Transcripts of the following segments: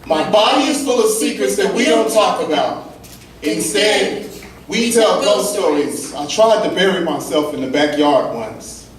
My body is full of secrets that we don't talk about. Instead, we tell ghost stories. I tried to bury myself in the backyard once.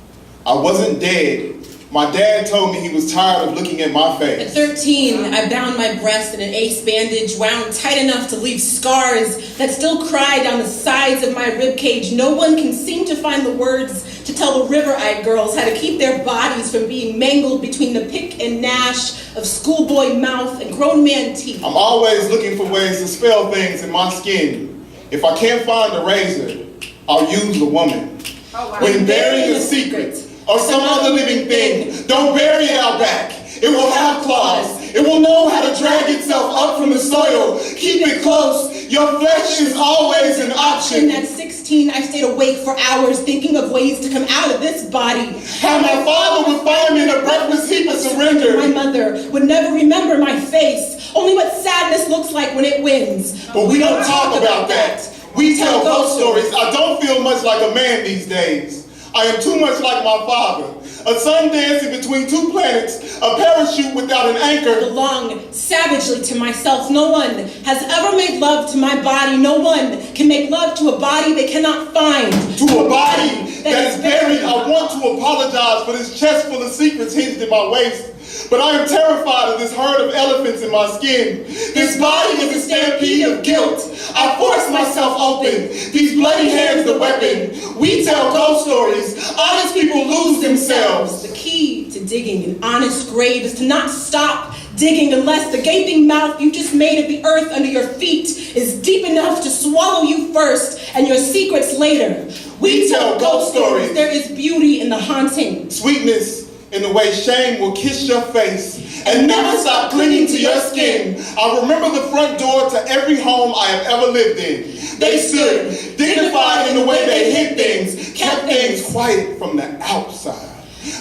I wasn't dead. My dad told me he was tired of looking at my face. At 13, I bound my breast in an ace bandage wound tight enough to leave scars that still cry down the sides of my ribcage. No one can seem to find the words to tell the river-eyed girls how to keep their bodies from being mangled between the pick and gnash of schoolboy mouth and grown man teeth. I'm always looking for ways to spell things in my skin. If I can't find a razor, I'll use a woman. Oh, wow. When burying a secret or some other living thing, don't bury it out back. It will have claws. It will know how to drag itself up from the soil. Keep it close. Your flesh is always an option. And at 16, I stayed awake for hours thinking of ways to come out of this body. How my father would find me in a breathless heap of surrender. My mother would never remember my face, only what sadness looks like when it wins. But we don't talk about that. We tell ghost stories. I don't feel much like a man these days. I am too much like my father. A sun dancing between two planets, a parachute without an anchor. I belong savagely to myself. No one has ever made love to my body. No one can make love to a body they cannot find. To a body that is buried. I want to apologize for this chest full of secrets hinged in my waist. But I am terrified of this herd of elephants in my skin. This body is a stampede of guilt. I force myself open. These bloody hands the weapon. We tell ghost stories. Honest people lose themselves. The key to digging an honest grave is to not stop digging unless the gaping mouth you just made of the earth under your feet is deep enough to swallow you first and your secrets later. We tell ghost stories. There is beauty in the haunting. Sweetness in the way shame will kiss your face and never stop clinging to your skin. I remember the front door to every home I have ever lived in. They stood, dignified in the way they hid things, kept things quiet from the outside.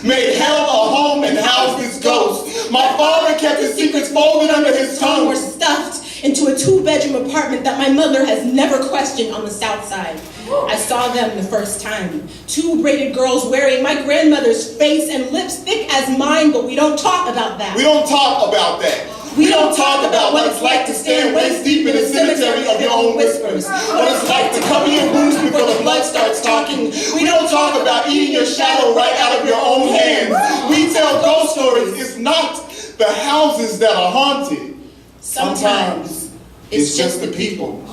Made hell a home and housed its ghosts. My father kept his secrets folded under his tongue. Were stuffed into a 2-bedroom apartment that my mother has never questioned on the south side. I saw them the first time. 2 braided girls wearing my grandmother's face and lips thick as mine, but we don't talk about that. We don't talk about that. We don't talk about what it's like to stand waist deep in a cemetery of your own whispers. What it's like to cover your wounds before the blood starts talking. We don't talk about eating your shadow right out of your own hands. We tell ghost stories. It's not the houses that are haunted. Sometimes it's just the people.